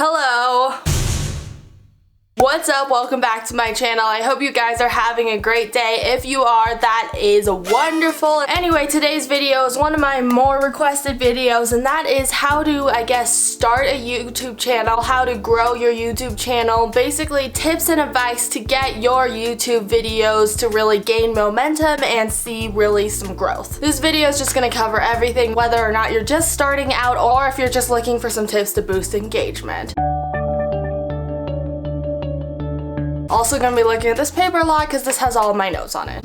Hello! What's up? Welcome back to my channel. I hope you guys are having a great day. If you are, that is wonderful. Anyway, today's video is one of my more requested videos, and that is how to, start a YouTube channel, how to grow your YouTube channel, basically tips and advice to get your YouTube videos to really gain momentum and see really some growth. This video is just going to cover everything, whether or not you're just starting out or if you're just looking for some tips to boost engagement. Also gonna be looking at this paper a lot because this has all of my notes on it.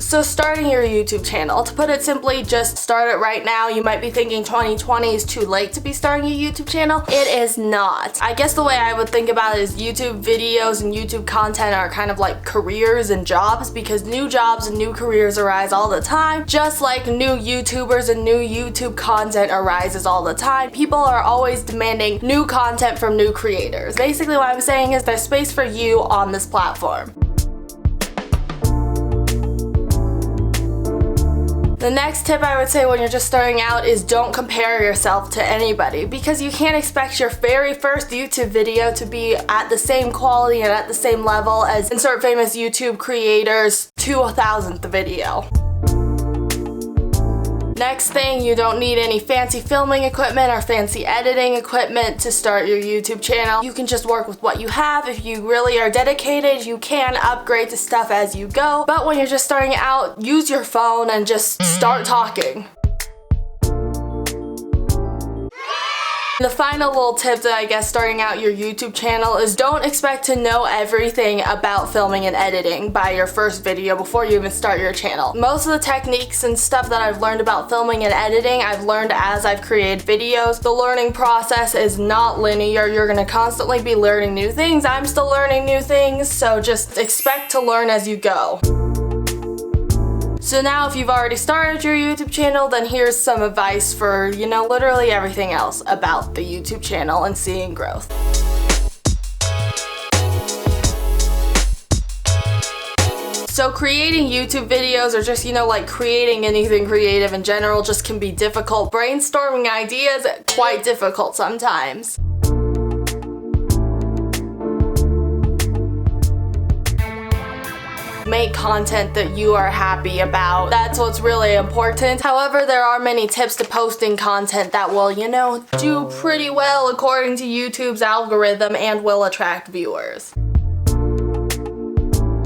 So starting your YouTube channel, to put it simply, just start it right now. You might be thinking 2020 is too late to be starting a YouTube channel. It is not. I guess the way I would think about it is YouTube videos and YouTube content are kind of like careers and jobs, because new jobs and new careers arise all the time, just like new YouTubers and new YouTube content arises all the time. People are always demanding new content from new creators. Basically what I'm saying is there's space for you on this platform. The next tip I would say when you're just starting out is don't compare yourself to anybody, because you can't expect your very first YouTube video to be at the same quality and at the same level as insert famous YouTube creators' 2,000th video. Next thing, you don't need any fancy filming equipment or fancy editing equipment to start your YouTube channel. You can just work with what you have. If you really are dedicated, you can upgrade the stuff as you go. But when you're just starting out, use your phone and just start talking. The final little tip that starting out your YouTube channel is don't expect to know everything about filming and editing by your first video before you even start your channel. Most of the techniques and stuff that I've learned about filming and editing, I've learned as I've created videos. The learning process is not linear. You're gonna constantly be learning new things. I'm still learning new things, so just expect to learn as you go. So now if you've already started your YouTube channel, then here's some advice for, literally everything else about the YouTube channel and seeing growth. So creating YouTube videos or just, creating anything creative in general just can be difficult. Brainstorming ideas, quite difficult sometimes. Make content that you are happy about. That's what's really important. However, there are many tips to posting content that will, do pretty well according to YouTube's algorithm and will attract viewers.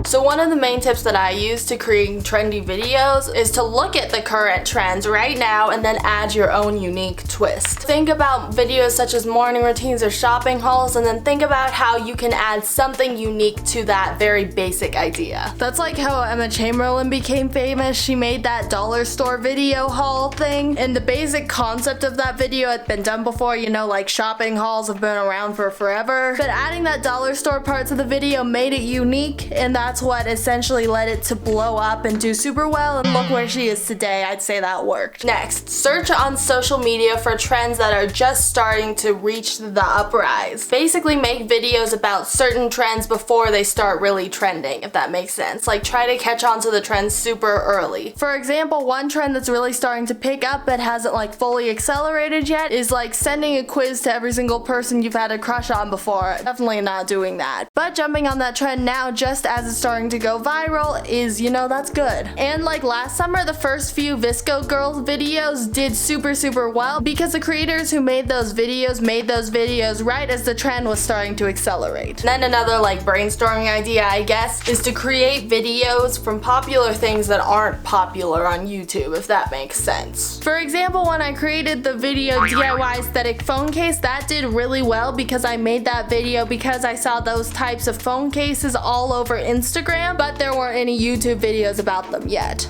So one of the main tips that I use to create trendy videos is to look at the current trends right now and then add your own unique twist. Think about videos such as morning routines or shopping hauls, and then think about how you can add something unique to that very basic idea. That's like how Emma Chamberlain became famous. She made that dollar store video haul thing, and the basic concept of that video had been done before, like shopping hauls have been around for forever. But adding that dollar store part to the video made it unique, and that's what essentially led it to blow up and do super well, and look where she is today. I'd say that worked. Next, search on social media for trends that are just starting to reach the uprise. Basically make videos about certain trends before they start really trending, if that makes sense. Like try to catch on to the trends super early. For example, one trend that's really starting to pick up but hasn't fully accelerated yet is sending a quiz to every single person you've had a crush on before. Definitely not doing that. But jumping on that trend now just as it's starting to go viral is, that's good. And last summer, the first few Visco Girls videos did super well because the creators who made those videos right as the trend was starting to accelerate. And then another brainstorming idea, I guess, is to create videos from popular things that aren't popular on YouTube, if that makes sense. For example, when I created the video DIY aesthetic phone case, that did really well because I made that video because I saw those types of phone cases all over Instagram, but there weren't any YouTube videos about them yet.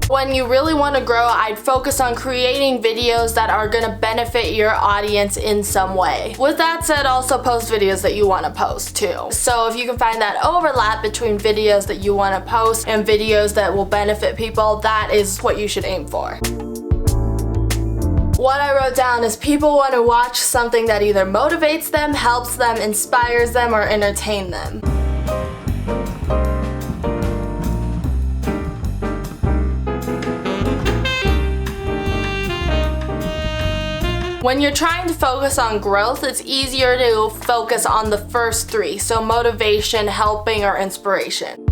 When you really want to grow, I'd focus on creating videos that are going to benefit your audience in some way. With that said, also post videos that you want to post too. So if you can find that overlap between videos that you want to post and videos that will benefit people, that is what you should aim for. What I wrote down is people want to watch something that either motivates them, helps them, inspires them, or entertain them. When you're trying to focus on growth, it's easier to focus on the first three, so motivation, helping, or inspiration.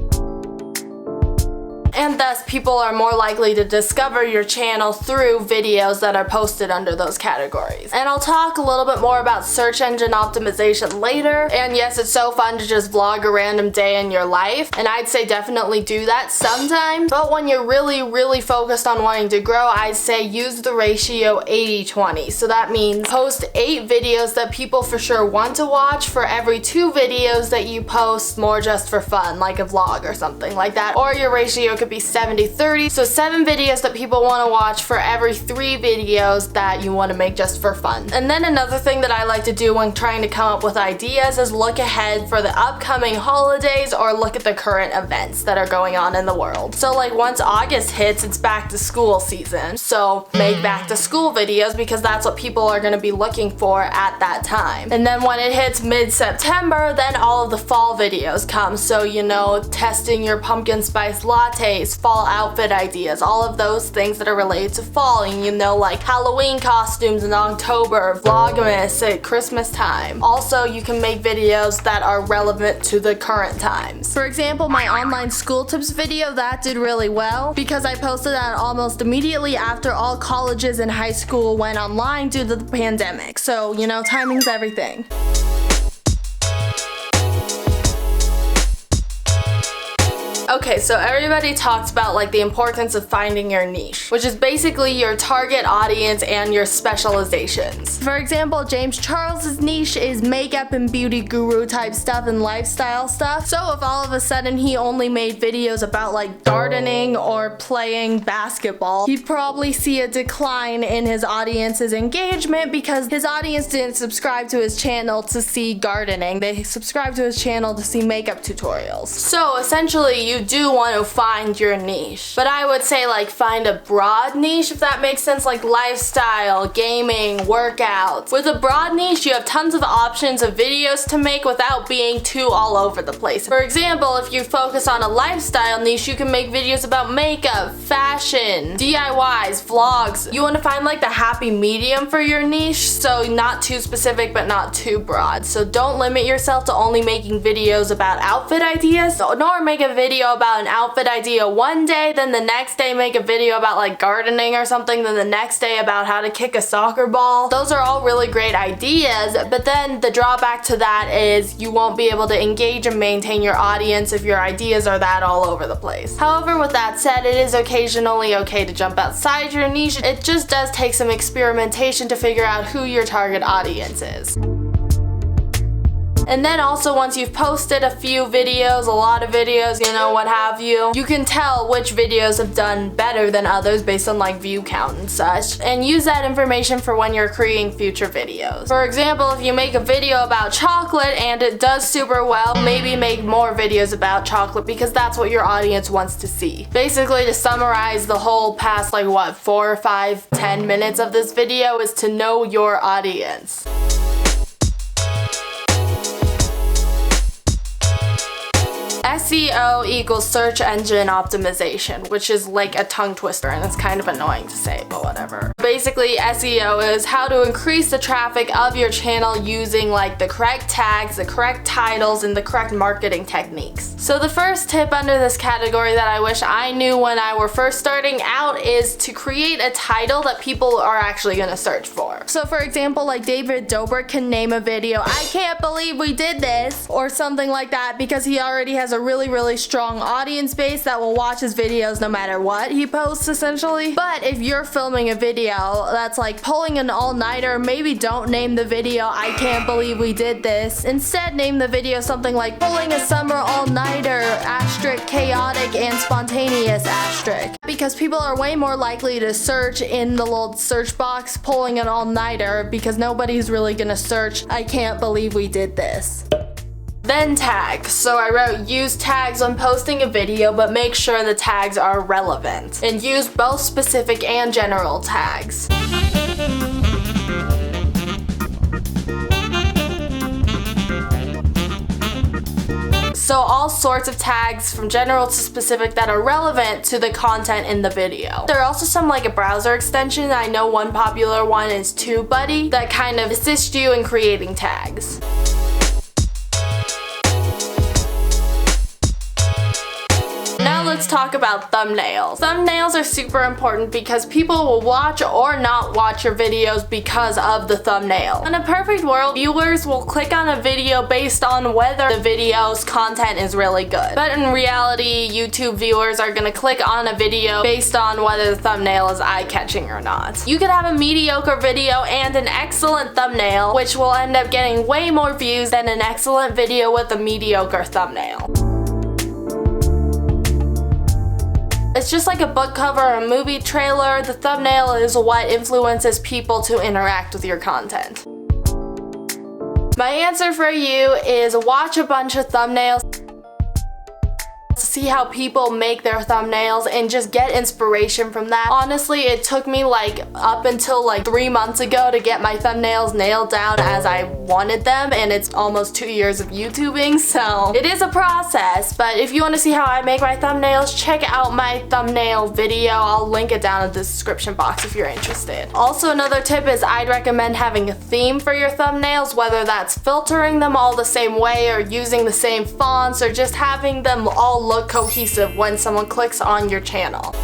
And thus, people are more likely to discover your channel through videos that are posted under those categories. And I'll talk a little bit more about search engine optimization later. And yes, it's so fun to just vlog a random day in your life, and I'd say definitely do that sometimes. But when you're really focused on wanting to grow, I'd say use the ratio 80-20. So that means post 8 videos that people for sure want to watch for every 2 videos that you post more just for fun, like a vlog or something like that. Or your ratio could be 70-30, so 7 videos that people want to watch for every 3 videos that you want to make just for fun. And then another thing that I like to do when trying to come up with ideas is look ahead for the upcoming holidays or look at the current events that are going on in the world. So like once August hits, it's back to school season, so make back to school videos because that's what people are going to be looking for at that time. And then when it hits mid-September, then all of the fall videos come, so you know, testing your pumpkin spice latte, fall outfit ideas, all of those things that are related to fall, and you know, like Halloween costumes in October, Vlogmas at Christmas time. Also, you can make videos that are relevant to the current times. For example, my online school tips video, that did really well because I posted that almost immediately after all colleges and high school went online due to the pandemic. So, you know, timing's everything. Okay, so everybody talks about like the importance of finding your niche, which is basically your target audience and your specializations. For example, James Charles's niche is makeup and beauty guru type stuff and lifestyle stuff. So if all of a sudden he only made videos about like gardening or playing basketball, you'd probably see a decline in his audience's engagement because his audience didn't subscribe to his channel to see gardening. They subscribed to his channel to see makeup tutorials. So essentially, you do want to find your niche. But I would say like find a broad niche, if that makes sense, like lifestyle, gaming, workouts. With a broad niche, you have tons of options of videos to make without being too all over the place. For example, if you focus on a lifestyle niche, you can make videos about makeup, fashion, DIYs, vlogs. You want to find like the happy medium for your niche, so not too specific but not too broad. So don't limit yourself to only making videos about outfit ideas, nor make a video about an outfit idea one day, then the next day make a video about like gardening or something, then the next day about how to kick a soccer ball. Those are all really great ideas, but then the drawback to that is you won't be able to engage and maintain your audience if your ideas are that all over the place. However, with that said, it is occasionally okay to jump outside your niche. It just does take some experimentation to figure out who your target audience is. And then also once you've posted a few videos, a lot of videos, you know, what have you, you can tell which videos have done better than others based on like view count and such, and use that information for when you're creating future videos. For example, if you make a video about chocolate and it does super well, maybe make more videos about chocolate because that's what your audience wants to see. Basically, to summarize the whole past like what, 4, 5, 10 minutes of this video is to know your audience. SEO equals search engine optimization, which is like a tongue twister and it's kind of annoying to say, but whatever. Basically, SEO is how to increase the traffic of your channel using like the correct tags, the correct titles, and the correct marketing techniques. So the first tip under this category that I wish I knew when I were first starting out is to create a title that people are actually gonna search for. So for example, like David Dobrik can name a video, "I can't believe we did this," or something like that, because he already has a really strong audience base that will watch his videos no matter what he posts, essentially. But if you're filming a video that's like pulling an all-nighter, maybe don't name the video "I can't believe we did this." Instead, name the video something like "Pulling a summer all-nighter, asterisk, chaotic and spontaneous, asterisk." Because people are way more likely to search in the little search box "pulling an all-nighter" because nobody's really gonna search "I can't believe we did this." Then tags. So I wrote use tags when posting a video, but make sure the tags are relevant. And use both specific and general tags. So all sorts of tags from general to specific that are relevant to the content in the video. There are also some like a browser extension. I know one popular one is TubeBuddy that kind of assists you in creating tags. Now let's talk about thumbnails. Thumbnails are super important because people will watch or not watch your videos because of the thumbnail. In a perfect world, viewers will click on a video based on whether the video's content is really good. But in reality, YouTube viewers are gonna click on a video based on whether the thumbnail is eye-catching or not. You could have a mediocre video and an excellent thumbnail, which will end up getting way more views than an excellent video with a mediocre thumbnail. It's just like a book cover or a movie trailer. The thumbnail is what influences people to interact with your content. My answer for you is watch a bunch of thumbnails, see how people make their thumbnails, and just get inspiration from that. Honestly, it took me like up until like 3 months ago to get my thumbnails nailed down as I wanted them, and it's almost 2 years of YouTubing, so it is a process. But if you want to see how I make my thumbnails, check out my thumbnail video. I'll link it down in the description box if you're interested. Also, another tip is I'd recommend having a theme for your thumbnails, whether that's filtering them all the same way or using the same fonts or just having them all look cohesive when someone clicks on your channel.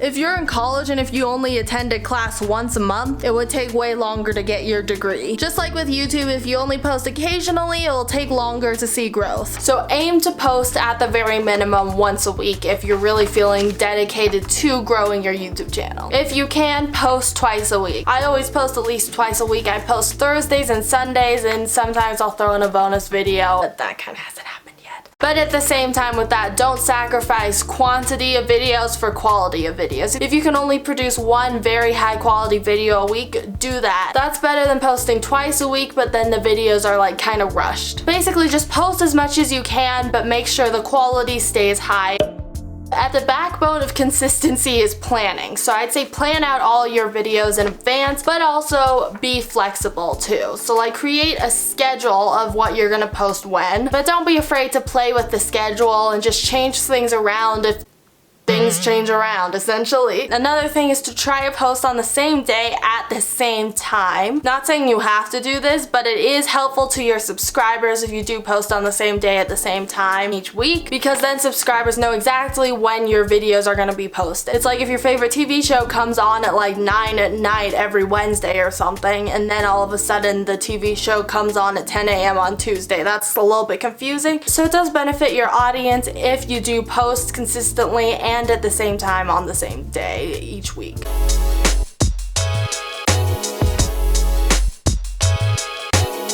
If you're in college and if you only attended class once a month, it would take way longer to get your degree. Just like with YouTube, if you only post occasionally, it will take longer to see growth. So aim to post at the very minimum once a week if you're really feeling dedicated to growing your YouTube channel. If you can, post twice a week. I always post at least twice a week. I post Thursdays and Sundays, and sometimes I'll throw in a bonus video, but that kind of hasn't happened. But at the same time with that, don't sacrifice quantity of videos for quality of videos. If you can only produce one very high quality video a week, do that. That's better than posting twice a week, but then the videos are like kind of rushed. Basically, just post as much as you can, but make sure the quality stays high. At the backbone of consistency is planning. So I'd say plan out all your videos in advance, but also be flexible too. So like create a schedule of what you're gonna post when, but don't be afraid to play with the schedule and just change things around if things change around, essentially. Another thing is to try to post on the same day at the same time. Not saying you have to do this, but it is helpful to your subscribers if you do post on the same day at the same time each week, because then subscribers know exactly when your videos are gonna be posted. It's like if your favorite TV show comes on at like 9 at night every Wednesday or something, and then all of a sudden the TV show comes on at 10 a.m. on Tuesday. That's a little bit confusing. So it does benefit your audience if you do post consistently and at the same time on the same day each week.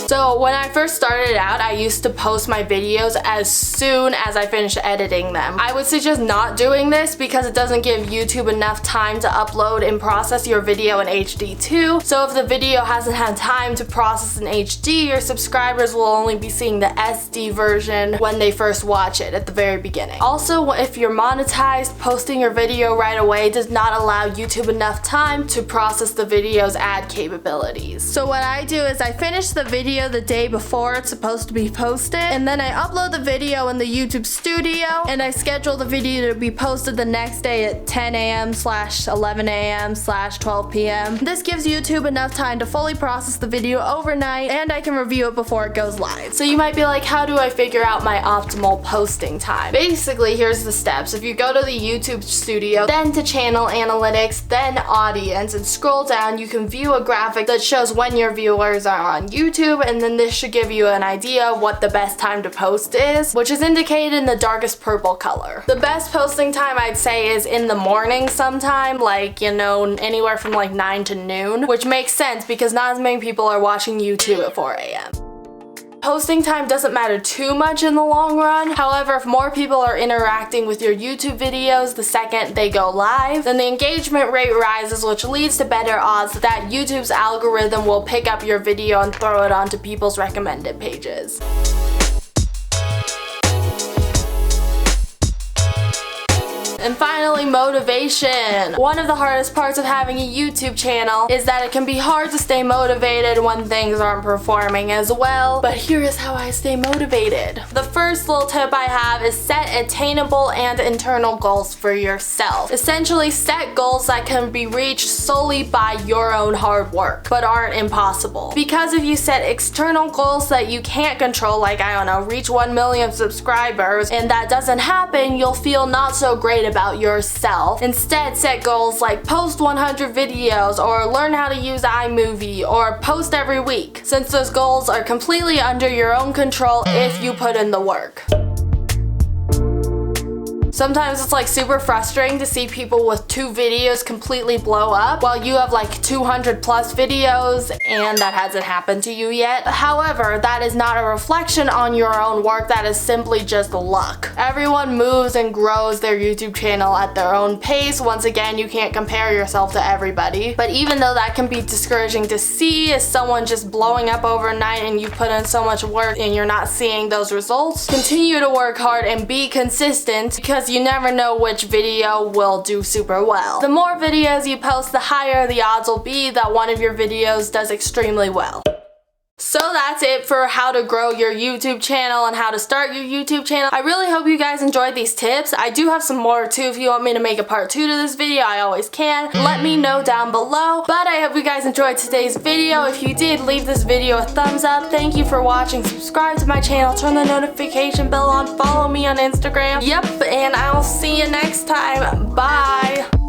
So when I first started out, I used to post my videos as soon as I finished editing them. I would suggest not doing this because it doesn't give YouTube enough time to upload and process your video in HD too. So if the video hasn't had time to process in HD, your subscribers will only be seeing the SD version when they first watch it at the very beginning. Also, if you're monetized, posting your video right away does not allow YouTube enough time to process the video's ad capabilities. So what I do is I finish the video the day before it's supposed to be posted, and then I upload the video in the YouTube studio, and I schedule the video to be posted the next day at 10 a.m/11 a.m/12 p.m. This gives YouTube enough time to fully process the video overnight, and I can review it before it goes live. So you might be like, how do I figure out my optimal posting time? Basically, here's the steps. If you go to the YouTube studio, then to channel analytics, then audience, and scroll down, you can view a graphic that shows when your viewers are on YouTube, and then this should give you an idea of what the best time to post is, which is indicated in the darkest purple color. The best posting time I'd say is in the morning sometime, like, you know, anywhere from like 9 to noon, which makes sense because not as many people are watching YouTube at 4 a.m. Posting time doesn't matter too much in the long run. However, if more people are interacting with your YouTube videos the second they go live, then the engagement rate rises, which leads to better odds that YouTube's algorithm will pick up your video and throw it onto people's recommended pages. And finally, finally, motivation. One of the hardest parts of having a YouTube channel is that it can be hard to stay motivated when things aren't performing as well, but here is how I stay motivated. The first little tip I have is set attainable and internal goals for yourself. Essentially, set goals that can be reached solely by your own hard work, but aren't impossible. Because if you set external goals that you can't control, like, I don't know, reach 1 million subscribers, and that doesn't happen, you'll feel not so great about yourself. Instead, set goals like post 100 videos, or learn how to use iMovie, or post every week, since those goals are completely under your own control if you put in the work. Sometimes it's like super frustrating to see people with 2 videos completely blow up while you have like 200 plus videos and that hasn't happened to you yet. However, that is not a reflection on your own work, that is simply just luck. Everyone moves and grows their YouTube channel at their own pace. Once again, you can't compare yourself to everybody. But even though that can be discouraging to see, as someone just blowing up overnight and you put in so much work and you're not seeing those results, continue to work hard and be consistent, because you never know which video will do super well. The more videos you post, the higher the odds will be that one of your videos does extremely well. So that's it for how to grow your YouTube channel and how to start your YouTube channel. I really hope you guys enjoyed these tips. I do have some more too. If you want me to make a part 2 to this video, I always can. Let me know down below. But I hope you guys enjoyed today's video. If you did, leave this video a thumbs up. Thank you for watching. Subscribe to my channel. Turn the notification bell on. Follow me on Instagram. Yep, and I'll see you next time. Bye.